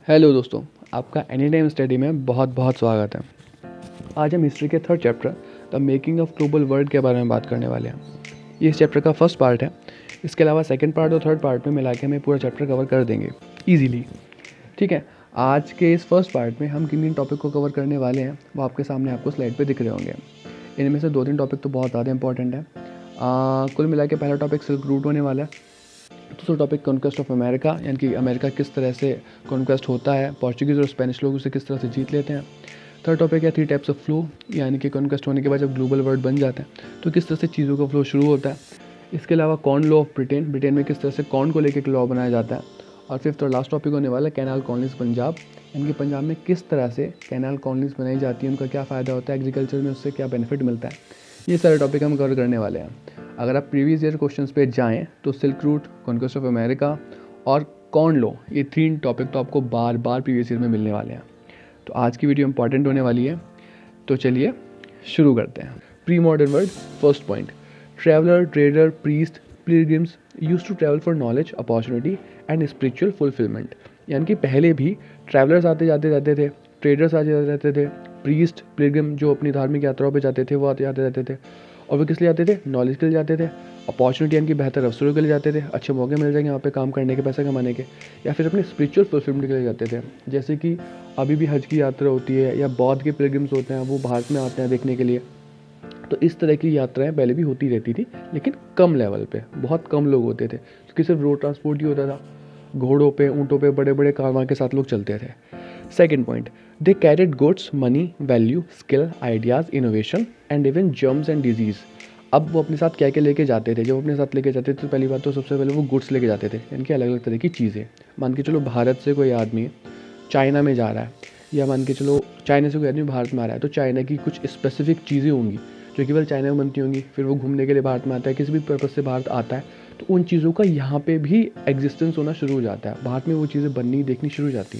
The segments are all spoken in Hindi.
हेलो दोस्तों, आपका एनी टाइम स्टडी में बहुत बहुत स्वागत है। आज हम हिस्ट्री के third chapter the making of global world के बारे में बात करने वाले हैं। ये इस चैप्टर का फर्स्ट पार्ट है। इसके अलावा सेकंड पार्ट और थर्ड पार्ट में मिला के हमें पूरा चैप्टर कवर कर देंगे ईजीली। ठीक है, आज के इस फर्स्ट पार्ट में हम किन किन टॉपिक को कवर करने वाले हैं वो आपके सामने आपको स्लाइड पर दिख रहे होंगे। इनमें से 2-3 टॉपिक तो बहुत ज़्यादा इंपॉर्टेंट है। कुल मिला के पहला टॉपिक सिल्क रूट होने वाला है। दूसरा टॉपिक कॉन्क्वेस्ट ऑफ अमेरिका, यानी कि अमेरिका किस तरह से कॉन्क्वेस्ट होता है, पोर्चुगीज़ और स्पेनिश लोग उसे किस तरह से जीत लेते हैं। थर्ड टॉपिक है 3 टाइप्स ऑफ फ्लो, यानी कि कॉन्क्वेस्ट होने के बाद जब ग्लोबल वर्ल्ड बन जाता है तो किस तरह से चीज़ों का फ्लो शुरू होता है। इसके अलावा corn law of Britain, Britain में किस तरह से कॉर्न को लेकर एक लॉ बनाया जाता है। और फिफ्थ और लास्ट टॉपिक होने वाला है कैनाल कॉलोनीज पंजाब, यानी कि पंजाब में किस तरह से कैनाल कॉलोनीज बनाई जाती है, उनका क्या फ़ायदा होता है, एग्रीकल्चर में उससे क्या बेनिफिट मिलता है। ये सारे टॉपिक हम कवर करने वाले हैं। अगर आप प्रीवियस ईयर क्वेश्चंस पे जाएं तो silk route, conquest of America और कॉर्न लॉ, ये 3 टॉपिक तो आपको बार बार प्रीवियस ईयर में मिलने वाले हैं। तो आज की वीडियो इंपॉर्टेंट होने वाली है, तो चलिए शुरू करते हैं। Pre modern world, first point, traveller, trader, priest, pilgrims used to travel for knowledge, opportunity and spiritual fulfilment. यानी कि पहले भी ट्रैवलर्स आते जाते रहते थे, ट्रेडर्स आते जाते रहते थे, प्रीस्ट, पिलग्रिम जो अपनी धार्मिक यात्राओं पर जाते थे वो आते जाते रहते थे। और वो किस लिए जाते थे? नॉलेज के लिए जाते थे, अपॉर्चुनिटी यानी कि बेहतर अवसरों के लिए जाते थे, अच्छे मौके मिल जाएंगे यहाँ पे काम करने के, पैसा कमाने के, या फिर अपने स्पिरिचुअल फुलफिलमेंट के लिए जाते थे। जैसे कि अभी भी हज की यात्रा होती है या बौद्ध के पिलग्रिम्स होते हैं, वो भारत में आते हैं देखने के लिए। तो इस तरह की यात्राएं पहले भी होती रहती थी, लेकिन कम लेवल पे, बहुत कम लोग होते थे, क्योंकि सिर्फ रोड ट्रांसपोर्ट ही होता था। घोड़ों पे, ऊँटों पे, बड़े बड़े कारवां के साथ लोग चलते थे। Second point, they carried goods, money, value, skill, ideas, innovation and even germs and disease. अब वो अपने साथ क्या क्या लेके जाते थे? जब अपने साथ लेके जाते थे तो पहली बात तो सबसे पहले वो गुड्स लेके जाते थे, यानी कि अलग अलग तरह की चीज़ें। मान के चलो भारत से कोई आदमी चाइना में जा रहा है, या मान के चलो चाइना से कोई आदमी भारत में आ रहा है, तो चाइना की कुछ स्पेसिफिक चीज़ें होंगी जो केवल चाइना में बनती होंगी। फिर वो घूमने के लिए भारत में आता है, किसी भी पर्पज़ से भारत आता है, तो उन चीज़ों का यहाँ पे भी एग्जिस्टेंस होना शुरू हो जाता है। भारत में वो चीज़ें बननी, देखनी शुरू हो जाती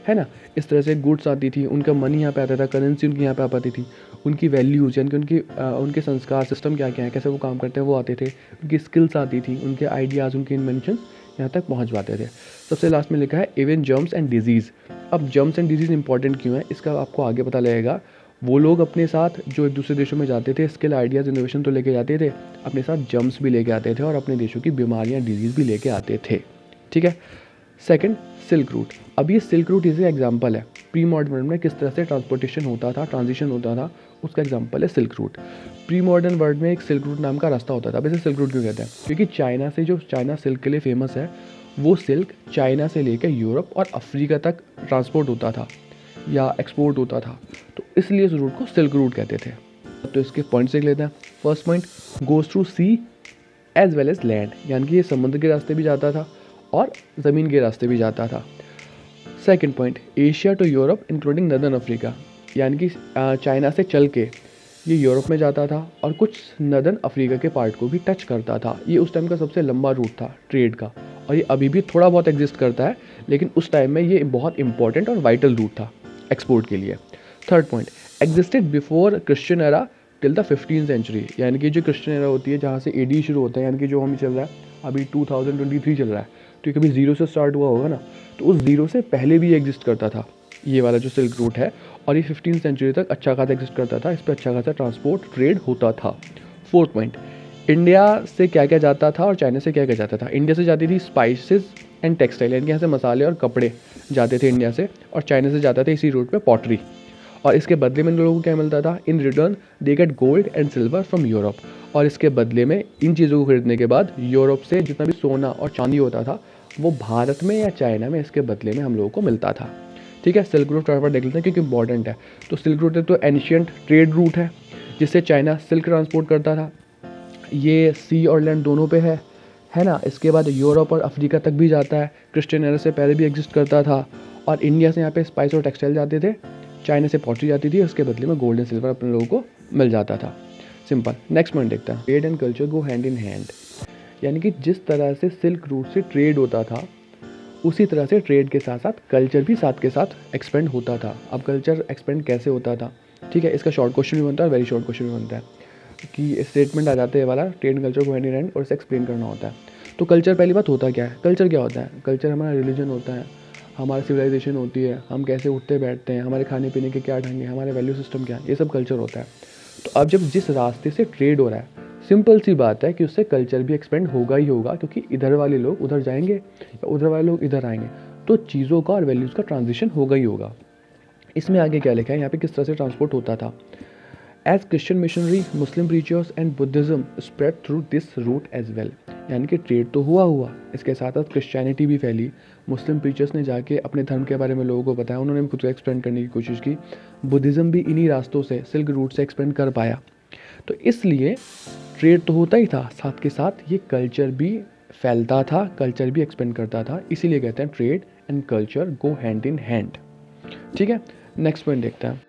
है ना। इस तरह से गुड्स आती थी, उनका मनी यहाँ पे आता था, करेंसी उनकी यहाँ पे आ पाती थी, उनकी वैल्यूज़ यानी कि उनके संस्कार सिस्टम क्या क्या है, कैसे वो काम करते हैं वो आते थे, उनकी स्किल्स आती थी, उनके आइडियाज़, उनके इन्वेंशन यहाँ तक पहुँच पाते थे। सबसे लास्ट में लिखा है इवन जर्म्स एंड डिजीज़। अब जर्म्स एंड डिजीज़ इंपॉर्टेंट क्यों है, इसका आपको आगे पता लगेगा। वो लोग अपने साथ जो एक दूसरे देशों में जाते थे, स्किल, आइडियाज़, इनोवेशन तो लेके जाते थे, अपने साथ जर्म्स भी लेके आते थे और अपने देशों की बीमारियाँ, डिजीज़ भी लेके आते थे। ठीक है। Second, silk route. अब ये सिल्क रूट इसी एग्जांपल है, प्री मॉडर्न वर्ल्ड में किस तरह से ट्रांसपोर्टेशन होता था, ट्रांजिशन होता था, उसका एग्जांपल है silk route. Pre modern world में एक सिल्क रूट नाम का रास्ता होता था। अब इसे सिल्क रूट क्यों कहते हैं? क्योंकि चाइना से, जो चाइना सिल्क के लिए फेमस है, वो सिल्क चाइना से लेकर यूरोप और अफ्रीका तक ट्रांसपोर्ट होता था या एक्सपोर्ट होता था, तो इसलिए इस रूट को सिल्क रूट कहते थे। तो इसके पॉइंट्स देख लेते हैं। First point, goes through C as well as land, यानी कि ये समुद्र के रास्ते भी जाता था और ज़मीन के रास्ते भी जाता था। Second point, Asia to Europe including northern Africa, यानी कि चाइना से चल के ये यूरोप में जाता था और कुछ नदर्न अफ्रीका के पार्ट को भी टच करता था। ये उस टाइम का सबसे लंबा रूट था ट्रेड का, और ये अभी भी थोड़ा बहुत एग्जिस्ट करता है, लेकिन उस टाइम में ये बहुत इंपॉर्टेंट और वाइटल रूट था एक्सपोर्ट के लिए। Third point, existed before Christian era till the 15th century, यानी कि जो क्रिश्चियन एरा होती है जहाँ से एडी शुरू होता है, यानी कि जो हम चल रहा है अभी 2023 चल रहा है, तो ये कभी जीरो से स्टार्ट हुआ होगा ना, तो उस जीरो से पहले भी एग्जिस्ट करता था ये वाला जो सिल्क रूट है, और ये 15th सेंचुरी तक अच्छा खासा एग्जिस्ट करता था। इस पर अच्छा खासा ट्रांसपोर्ट ट्रेड होता था। फोर्थ पॉइंट, इंडिया से क्या क्या जाता था और चाइना से क्या क्या जाता था। इंडिया से जाती थी स्पाइसेस एंड टेक्सटाइल, यानी कि यहाँ से मसाले और कपड़े जाते थे इंडिया से, और चाइना से जाता था इसी रूट पे पॉटरी। और इसके बदले में इन लोगों को क्या मिलता था? In return they get gold and silver from Europe, और इसके बदले में इन चीज़ों को खरीदने के बाद यूरोप से जितना भी सोना और चांदी होता था वो भारत में या चाइना में इसके बदले में हम लोगों को मिलता था। ठीक है, सिल्क रूट फटाफट देख लेते हैं क्योंकि इंपॉर्टेंट है। तो सिल्क रूट तो एंशियंट ट्रेड रूट है जिससे चाइना सिल्क ट्रांसपोर्ट करता था। ये सी और लैंड दोनों पे है ना। इसके बाद यूरोप और अफ्रीका तक भी जाता है, क्रिश्चियन एरा से पहले भी एग्जिस्ट करता था। और इंडिया से यहाँ पे स्पाइस और टेक्सटाइल जाते थे, चाइना से पॉटरी जाती थी, उसके बदले में गोल्ड एंड सिल्वर अपने लोगों को मिल जाता था। सिंपल। नेक्स्ट पॉइंट देखते हैं, trade and culture go hand in hand, यानी कि जिस तरह से सिल्क रूट से ट्रेड होता था उसी तरह से ट्रेड के साथ साथ कल्चर भी साथ के साथ एक्सपेंड होता था। अब कल्चर एक्सपेंड कैसे होता था? ठीक है, इसका शॉर्ट क्वेश्चन भी बनता है, वेरी शॉर्ट क्वेश्चन भी बनता है कि स्टेटमेंट आ जाते हैं वाला, ट्रेड एंड कल्चर को हैंड इन हैंड, और इसे एक्सप्लेन करना होता है। तो कल्चर, पहली बात होता क्या है? कल्चर क्या होता है? कल्चर हमारा रिलीजन होता है, हमारी सिविलाइजेशन होती है, हम कैसे उठते बैठते हैं, हमारे खाने पीने के क्या ढंग है, हमारे वैल्यू सिस्टम क्या है, ये सब कल्चर होता है। तो अब जब जिस रास्ते से ट्रेड हो रहा है, सिंपल सी बात है कि उससे कल्चर भी एक्सपेंड होगा ही होगा, क्योंकि इधर वाले लोग उधर जाएंगे या उधर वाले लोग इधर आएंगे, तो चीज़ों का और वैल्यूज़ का ट्रांजिशन होगा ही होगा। इसमें आगे क्या लिखा है यहाँ पे, किस तरह से ट्रांसपोर्ट होता था। As Christian missionary, Muslim preachers and Buddhism spread through this route as well. यानी कि ट्रेड तो हुआ, इसके साथ साथ क्रिश्चियनिटी भी फैली, मुस्लिम प्रीचर्स ने जाके अपने धर्म के बारे में लोगों को बताया, उन्होंने भी खुद को एक्सपेंड करने की कोशिश की, बुद्धिज़्म भी इन्हीं रास्तों से, सिल्क रूट से एक्सपेंड कर पाया। तो इसलिए ट्रेड तो होता ही था, साथ के साथ ये कल्चर भी फैलता था, कल्चर भी एक्सपेंड करता था, इसीलिए कहते हैं trade and culture go hand in hand. ठीक है, नेक्स्ट पॉइंट देखते हैं।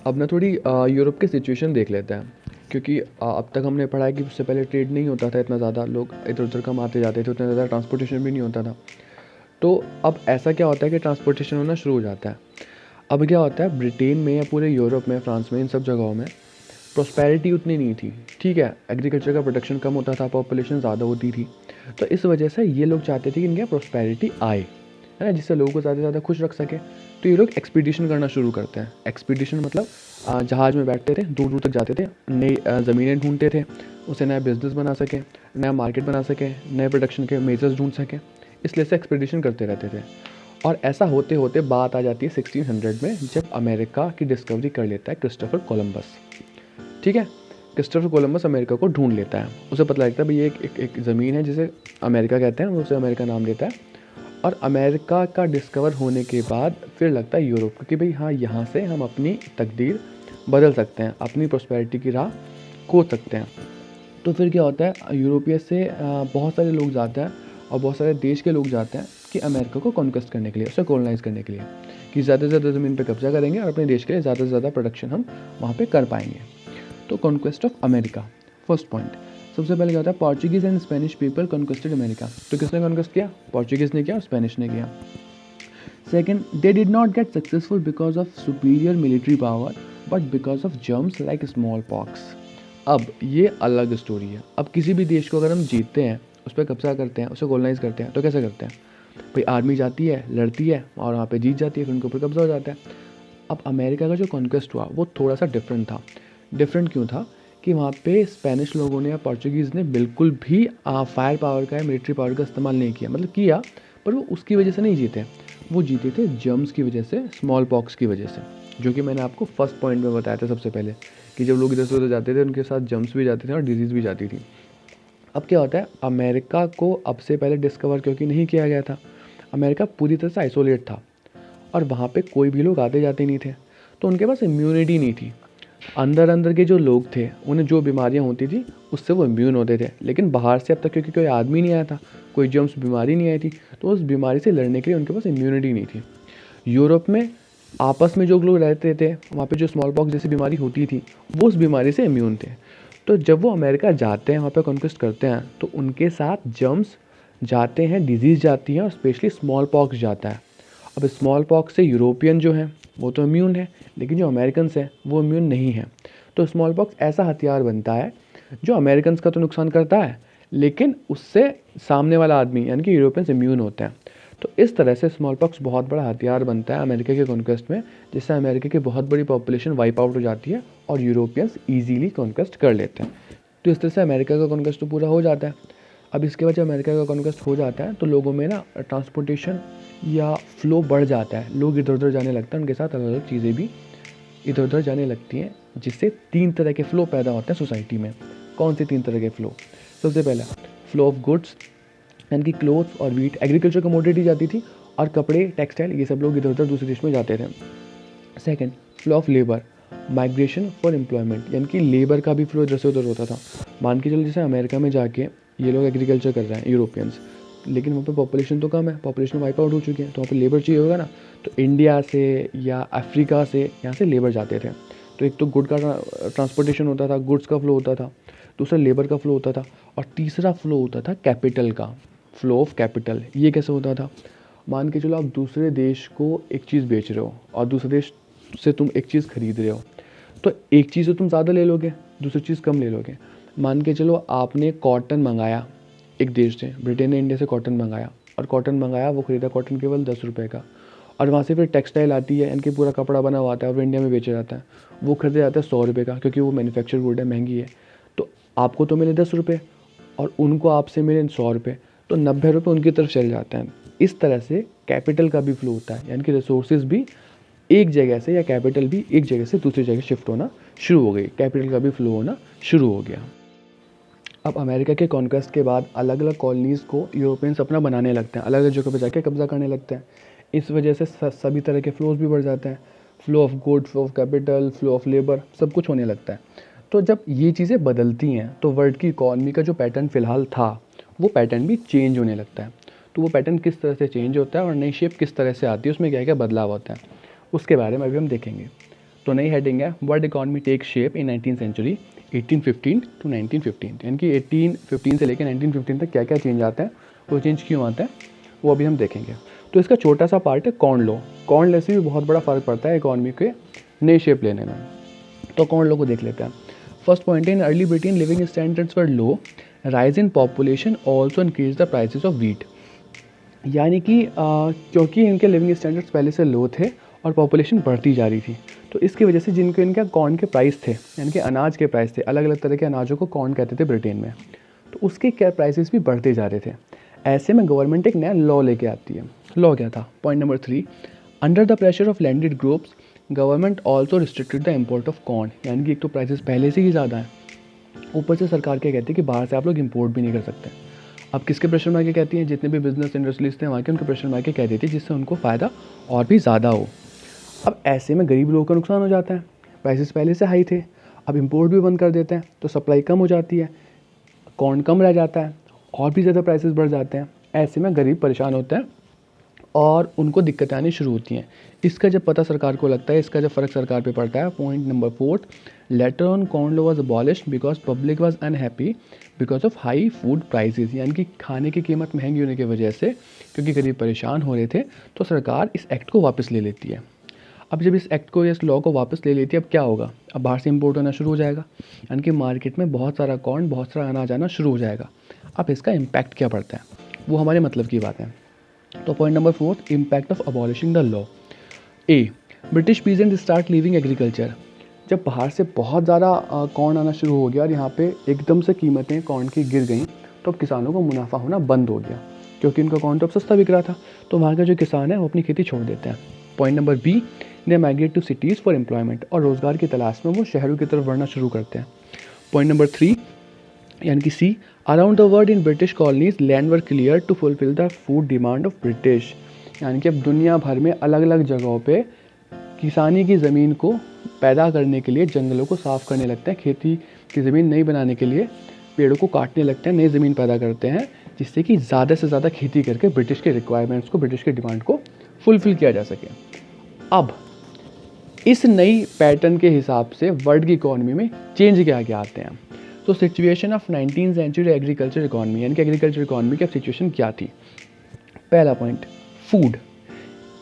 अब ना थोड़ी यूरोप की सिचुएशन देख लेते हैं, क्योंकि अब तक हमने पढ़ा है कि उससे पहले ट्रेड नहीं होता था इतना ज़्यादा, लोग इधर उधर कम आते जाते थे, उतना ज़्यादा ट्रांसपोर्टेशन भी नहीं होता था। तो अब ऐसा क्या होता है कि ट्रांसपोर्टेशन होना शुरू हो जाता है। अब क्या होता है, ब्रिटेन में या पूरे यूरोप में, फ्रांस में, इन सब जगहों में प्रॉस्पेरिटी उतनी नहीं थी। ठीक है, एग्रीकल्चर का प्रोडक्शन कम होता था, पॉपुलेशन ज़्यादा होती थी, तो इस वजह से ये लोग चाहते थे कि इनके प्रॉस्पेरिटी आए, है ना, जिससे लोगों को ज़्यादा से ज़्यादा खुश रख सके। तो ये लोग एक्सपीडिशन करना शुरू करते हैं। एक्सपीडिशन मतलब जहाज़ में बैठते थे, दूर दूर तक जाते थे, नई ज़मीनें ढूंढते थे, उसे नया बिजनेस बना सकें, नया मार्केट बना सकें, नए प्रोडक्शन के मेजर्स ढूंढ सकें, इसलिए से एक्सपीडिशन करते रहते थे। और ऐसा होते होते बात आ जाती है 1600 में, जब अमेरिका की डिस्कवरी कर लेता है क्रिस्टोफर कोलंबस। ठीक है, क्रिस्टोफर कोलंबस अमेरिका को ढूंढ लेता है, उसे पता लगता है भाई ये एक ज़मीन है जिसे अमेरिका कहते हैं, वो उसे अमेरिका नाम देता है। और अमेरिका का डिस्कवर होने के बाद फिर लगता है यूरोप को कि भाई हाँ, यहाँ से हम अपनी तकदीर बदल सकते हैं, अपनी प्रॉस्पेरिटी की राह खोज सकते हैं। तो फिर क्या होता है, यूरोपिया से बहुत सारे लोग जाते हैं और बहुत सारे देश के लोग जाते हैं कि अमेरिका को कॉन्क्वेस्ट करने के लिए, उसे कॉलोनाइज़ करने के लिए, कि ज़्यादा से ज़्यादा ज़मीन पर कब्जा करेंगे और अपने देश के लिए ज़्यादा से ज़्यादा प्रोडक्शन हम वहाँ पर कर पाएंगे। तो conquest of America, first point. सबसे पहले क्या होता है, Portuguese and Spanish people conquested America. तो किसने कॉन्क्वेस्ट किया, पोर्चुगीज़ ने किया और स्पेनिश ने किया। Second, they did not get successful because of superior military power but because of germs like small pox. अब ये अलग स्टोरी है। अब किसी भी देश को अगर हम जीतते हैं, उस पर कब्जा करते हैं, उसे कॉलोनाइज़ करते हैं, तो कैसे करते हैं भाई, आर्मी जाती है, लड़ती है और वहाँ पे जीत जाती है, फिर उनके ऊपर कब्जा हो जाता है। अब अमेरिका का जो कॉन्क्वेस्ट हुआ वो थोड़ा सा डिफरेंट था। डिफरेंट क्यों था कि वहाँ पे स्पेनिश लोगों ने या पोर्चुगीज़ ने बिल्कुल भी फायर पावर का या मिलिट्री पावर का इस्तेमाल नहीं किया, मतलब किया, पर वो उसकी वजह से नहीं जीते, वो जीते थे जर्म्स की वजह से, स्मॉल पॉक्स की वजह से, जो कि मैंने आपको फर्स्ट पॉइंट में बताया था सबसे पहले, कि जब लोग इधर से उधर जाते थे उनके साथ जर्म्स भी जाते थे और डिजीज़ भी जाती थी। अब क्या होता है, अमेरिका को अब से पहले डिस्कवर क्योंकि नहीं किया गया था, अमेरिका पूरी तरह से आइसोलेट था और वहाँ पे कोई भी लोग आते जाते नहीं थे, तो उनके पास इम्यूनिटी नहीं थी। अंदर अंदर के जो लोग थे, उन्हें जो बीमारियाँ होती थी उससे वो इम्यून होते थे, लेकिन बाहर से अब तक क्योंकि कोई आदमी नहीं आया था, कोई जर्म्स बीमारी नहीं आई थी, तो उस बीमारी से लड़ने के लिए उनके पास इम्यूनिटी नहीं थी। यूरोप में आपस में जो लोग रहते थे, वहाँ पे जो स्मॉल पॉक्स जैसी बीमारी होती थी, वो उस बीमारी से इम्यून थे। तो जब वो अमेरिका जाते हैं, वहाँ पे कॉन्क्वेस्ट करते हैं, तो उनके साथ जर्म्स जाते हैं, डिजीज़ जाती है और स्पेशली स्मॉल पॉक्स जाता है। अब स्मॉल पॉक्स से यूरोपियन जो हैं वो तो इम्यून है, लेकिन जो अमेरिकन्स हैं वो इम्यून नहीं है। तो स्मॉल पॉक्स ऐसा हथियार बनता है जो अमेरिकन्स का तो नुकसान करता है, लेकिन उससे सामने वाला आदमी यानी कि यूरोपियंस इम्यून होते हैं। तो इस तरह से स्मॉल पॉक्स बहुत बड़ा हथियार बनता है अमेरिका के कॉन्क्वेस्ट में, जिससे अमेरिका की बहुत बड़ी पॉपुलेशन वाइप आउट हो जाती है और यूरोपियंस ईजीली कॉन्क्वेस्ट कर लेते हैं। तो इस तरह से अमेरिका का कॉन्क्वेस्ट तो पूरा हो जाता है। अब इसके बाद जब अमेरिका का कॉन्क्वेस्ट हो जाता है तो लोगों में ना ट्रांसपोर्टेशन या फ्लो बढ़ जाता है, लोग इधर उधर जाने लगते हैं, उनके साथ अलग अलग चीज़ें भी इधर उधर जाने लगती हैं, जिससे 3 तरह के फ़्लो पैदा होते हैं सोसाइटी में। कौन से 3 तरह के फ़्लो? सबसे पहला फ्लो ऑफ गुड्स, यानी कि क्लोथ्स और वीट, एग्रीकल्चर कमोडिटी जाती थी, और कपड़े, टेक्सटाइल, ये सब लोग इधर उधर दूसरे देश में जाते थे। Second, flow of labour, migration for employment, यानी कि लेबर का भी फ्लो इधर से उधर होता था। मान के चलो जैसे अमेरिका में जाके ये लोग एग्रीकल्चर कर रहे हैं यूरोपियंस, लेकिन वहाँ पे पॉपुलेशन तो कम है, पॉपुलेशन वाइप आउट हो चुकी है, तो वहाँ पे लेबर चाहिए होगा ना, तो इंडिया से या अफ्रीका से यहाँ से लेबर जाते थे। तो एक तो गुड का ट्रांसपोर्टेशन होता था, गुड्स का फ्लो होता था, दूसरा लेबर का फ्लो होता था, और तीसरा फ्लो होता था कैपिटल का, फ्लो ऑफ कैपिटल। ये कैसे होता था? मान के चलो आप दूसरे देश को एक चीज़ बेच रहे हो और दूसरे देश से तुम एक चीज़ खरीद रहे हो, तो एक चीज़ तो तुम ज़्यादा ले लोगे, दूसरी चीज़ कम ले लोगे। मान के चलो आपने कॉटन मंगाया एक देश से, ब्रिटेन ने इंडिया से कॉटन मंगाया, और कॉटन मंगाया, वो ख़रीदा कॉटन केवल 10 रुपये का, और वहाँ से फिर टेक्सटाइल आती है, इनके पूरा कपड़ा बना हुआ आता है और इंडिया में बेचा जाता है, वो खरीदा जाता है 100 रुपये का, क्योंकि वो मैन्युफैक्चर गुड है, महंगी है। तो आपको तो मिले 10 रुपये और उनको आपसे मिले 100 रुपये, तो 90 रुपये उनकी तरफ चले जाते हैं। इस तरह से कैपिटल का भी फ्लो होता है, यानी कि रिसोर्सेज भी एक जगह से, या कैपिटल भी एक जगह से दूसरी जगह शिफ्ट होना शुरू हो गई, कैपिटल का भी फ्लो होना शुरू हो गया। अब अमेरिका के कॉन्क्वेस्ट के बाद अलग अलग कॉलोनीज़ को यूरोपियंस अपना बनाने लगते हैं, अलग अलग जगह पर जाके कब्जा करने लगते हैं। इस वजह से सभी तरह के फ्लोज भी बढ़ जाते हैं, flow of good, flow of capital, flow of labour, सब कुछ होने लगता है। तो जब ये चीज़ें बदलती हैं तो वर्ल्ड की इकॉनमी का जो पैटर्न फ़िलहाल था वो पैटर्न भी चेंज होने लगता है। तो वो पैटर्न किस तरह से चेंज होता है और नई शेप किस तरह से आती है, उसमें क्या क्या बदलाव होता है, उसके बारे में अभी हम देखेंगे। तो नई हेडिंग है world economy take shape in 19th century 1815 to 1915, यानी कि 1815 से लेकर 1915 तक क्या क्या चेंज आता है, वो चेंज क्यों आता है, वो अभी हम देखेंगे। तो इसका छोटा सा पार्ट है कॉर्न लॉ। कॉर्न लॉ से भी बहुत बड़ा फ़र्क पड़ता है इकॉनमी के नई शेप लेने में। तो कॉर्न लॉ को देख लेते हैं। First point, in early Britain living standards were low, rise in population also increase the prices of wheat. यानी कि क्योंकि इनके लिविंग स्टैंडर्ड्स पहले से लो थे और पॉपुलेशन बढ़ती जा रही थी, तो इसकी वजह से जिनके इनके कॉर्न के प्राइस थे, यानी कि अनाज के प्राइस थे, अलग अलग तरह के अनाजों को कॉर्न कहते थे ब्रिटेन में, तो उसके क्या प्राइसेस भी बढ़ते जा रहे थे। ऐसे में गवर्नमेंट एक नया लॉ लेके आती है। लॉ क्या था? Point number 3, under the pressure of landed groups government also restricted the import of corn. यानी कि एक तो प्राइसेस पहले से ही ज़्यादा है, ऊपर से सरकार क्या कहती है कि बाहर से आप लोग इम्पोर्ट भी नहीं कर सकते। अब किसके प्रेशर में आके कहती हैं? जितने भी बिजनेस इंडस्ट्रीज थे वहाँ के, उनके प्रेशर में आके कह देती है, जिससे उनको फ़ायदा और भी ज़्यादा हो। अब ऐसे में गरीब लोगों का नुकसान हो जाता है, प्राइसेस पहले से हाई थे, अब इम्पोर्ट भी बंद कर देते हैं तो सप्लाई कम हो जाती है, कॉर्न कम रह जाता है, और भी ज़्यादा प्राइसेस बढ़ जाते हैं। ऐसे में गरीब परेशान होते हैं और उनको दिक्कतें आनी शुरू होती हैं। इसका जब पता सरकार को लगता है, इसका जब फ़र्क सरकार पे पड़ता है। Point number 4, later on corn law was abolished because public was unhappy because of high food prices. यानी कि खाने की कीमत महंगी होने की वजह से, क्योंकि गरीब परेशान हो रहे थे, तो सरकार इस एक्ट को वापस ले लेती है। अब जब इस एक्ट को, इस लॉ को वापस ले लेती है, अब क्या होगा? अब बाहर से इंपोर्ट होना शुरू हो जाएगा, यानी कि मार्केट में बहुत सारा कॉर्न, बहुत सारा अनाज आना शुरू हो जाएगा। अब इसका इम्पैक्ट क्या पड़ता है, वो हमारे मतलब की बात है। तो point number 4, impact of abolishing the law. A, British peasant start leaving agriculture. जब बाहर से बहुत ज़्यादा कॉर्न आना शुरू हो गया और यहाँ पे एकदम से कीमतें कॉर्न की गिर गई, तो अब किसानों को मुनाफा होना बंद हो गया, क्योंकि इनका कॉर्न तो अब सस्ता बिक रहा था। तो वहाँ के जो किसान हैं वो अपनी खेती छोड़ देते हैं। Point number B, they migrate to cities for employment. और रोज़गार की तलाश में वो शहरों की तरफ बढ़ना शुरू करते हैं। पॉइंट नंबर 3, यानी कि C, around the world in British colonies land were cleared to fulfil the food demand of British. यानी कि अब दुनिया भर में अलग अलग जगहों पे किसानी की ज़मीन को पैदा करने के लिए जंगलों को साफ़ करने लगते हैं, खेती की ज़मीन नहीं बनाने के लिए पेड़ों को काटने लगते हैं, नई ज़मीन पैदा करते हैं, जिससे कि ज़्यादा से ज़्यादा खेती करके ब्रिटिश के रिक्वायरमेंट्स को, ब्रिटिश के डिमांड को फुलफ़िल किया जा सके। अब इस नई पैटर्न के हिसाब से वर्ल्ड की इकॉनमी में चेंज क्या क्या आते हैं। तो situation of 19th century agriculture economy, यानी कि एग्रीकल्चर इकॉनमी की अब सिचुएशन क्या थी। पहला point, food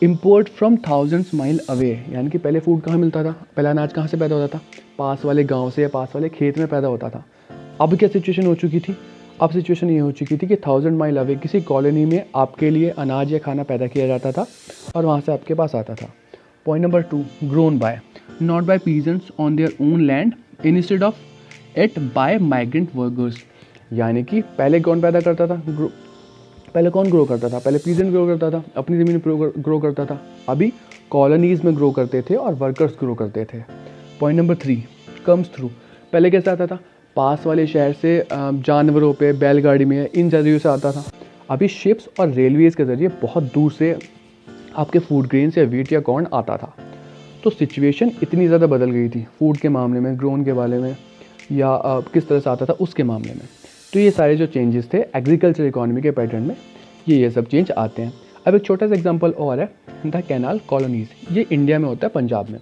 import from thousands mile away. यानी कि पहले फूड कहाँ मिलता था, पहला अनाज कहाँ से पैदा होता था? पास वाले गांव से या पास वाले खेत में पैदा होता था। अब क्या सिचुएशन हो चुकी थी? अब सिचुएशन ये हो चुकी थी कि 1000 माइल अवे किसी कॉलोनी में आपके लिए अनाज या खाना पैदा किया जाता था और वहाँ से आपके पास आता था। Point number 2, grown by, not by peasants on their own land instead of it by migrant workers. यानी कि पहले कौन पैदा करता था? पहले कौन ग्रो करता था? पहले पीजेंट ग्रो करता था, अपनी ज़मीन ग्रो करता था। अभी कॉलोनीज़ में ग्रो करते थे और वर्कर्स ग्रो करते थे। Point number 3, comes through. पहले कैसे आता था? पास वाले शहर से जानवरों पे, बैलगाड़ी में, इन जरिए से आता था। अभी शिप्स और रेलवेज़ के ज़रिए बहुत दूर से आपके फूड ग्रेन्स या वीट या कॉर्न आता था। तो सिचुएशन इतनी ज़्यादा बदल गई थी फूड के मामले में, ग्रोन के बारे में, या किस तरह से आता था उसके मामले में। तो ये सारे जो चेंजेस थे एग्रीकल्चर इकॉनमी के पैटर्न में, ये सब चेंज आते हैं। अब एक छोटा सा एग्जांपल और है, द कैनाल कॉलोनीज़। ये इंडिया में होता है, पंजाब में।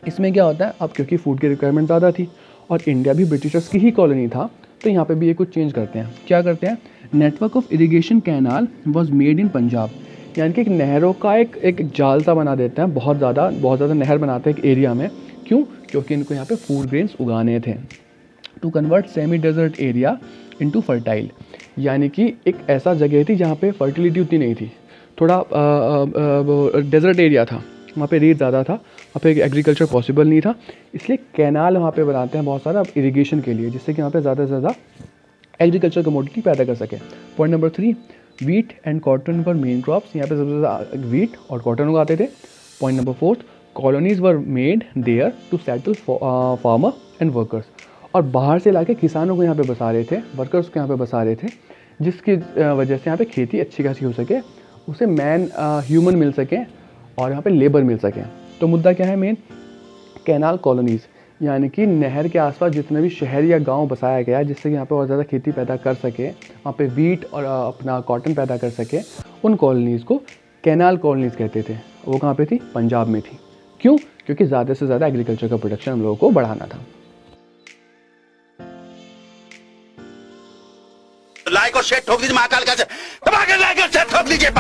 इसमें क्या होता है, अब क्योंकि फूड की रिक्वायरमेंट ज़्यादा थी और इंडिया भी ब्रिटिशर्स की ही कॉलोनी था, तो यहाँ पे भी ये कुछ चेंज करते हैं। क्या करते हैं? Network of irrigation canal was made in Punjab. यानी कि एक नहरों का एक जाल सा बना देते हैं, बहुत ज़्यादा नहर बनाते हैं एक एरिया में। क्यों? क्योंकि इनको यहाँ पे फूड ग्रेन्स उगाने थे। To convert semi desert area into fertile. यानी कि एक ऐसा जगह थी जहाँ पे फर्टिलिटी उतनी नहीं थी, थोड़ा डेजर्ट एरिया था, वहाँ पे रेत ज़्यादा था, वहाँ पे एग्रीकल्चर पॉसिबल नहीं था, इसलिए कैनाल वहाँ पे बनाते हैं बहुत सारा इरिगेशन के लिए, जिससे कि वहाँ पे ज़्यादा से ज़्यादा एग्रीकल्चर कमोडिटी पैदा कर सके। Point number 3, wheat and cotton were main crops, यहाँ पे सबसे ज़्यादा वीट और कॉटन उगाते थे। Point number 4, colonies were made there to settle farmer and workers, और बाहर से लाके किसानों को यहाँ पे बसा रहे थे, वर्कर्स को यहाँ पे बसा रहे थे, जिसकी वजह से यहाँ पे खेती अच्छी खासी हो सके, उसे ह्यूमन मिल सके और यहाँ पे लेबर मिल सके। तो मुद्दा क्या है मेन, कैनाल कॉलोनीज़, यानी कि नहर के आसपास जितने भी शहर या गांव बसाया गया है, जिससे कि यहाँ पे और ज़्यादा खेती पैदा कर सके, वहाँ पे वीट और अपना कॉटन पैदा कर सके, उन कॉलोनीज़ को कैनाल कॉलोनीज़ कहते थे। वो कहाँ पे थी? पंजाब में थी। क्यों? क्योंकि ज़्यादा से ज़्यादा एग्रीकल्चर का प्रोडक्शन हम लोगों को बढ़ाना था। लाइक और शेयर ठोक दीजिए, महाकाल का दबा के लाइक और शेयर ठोक दीजिए।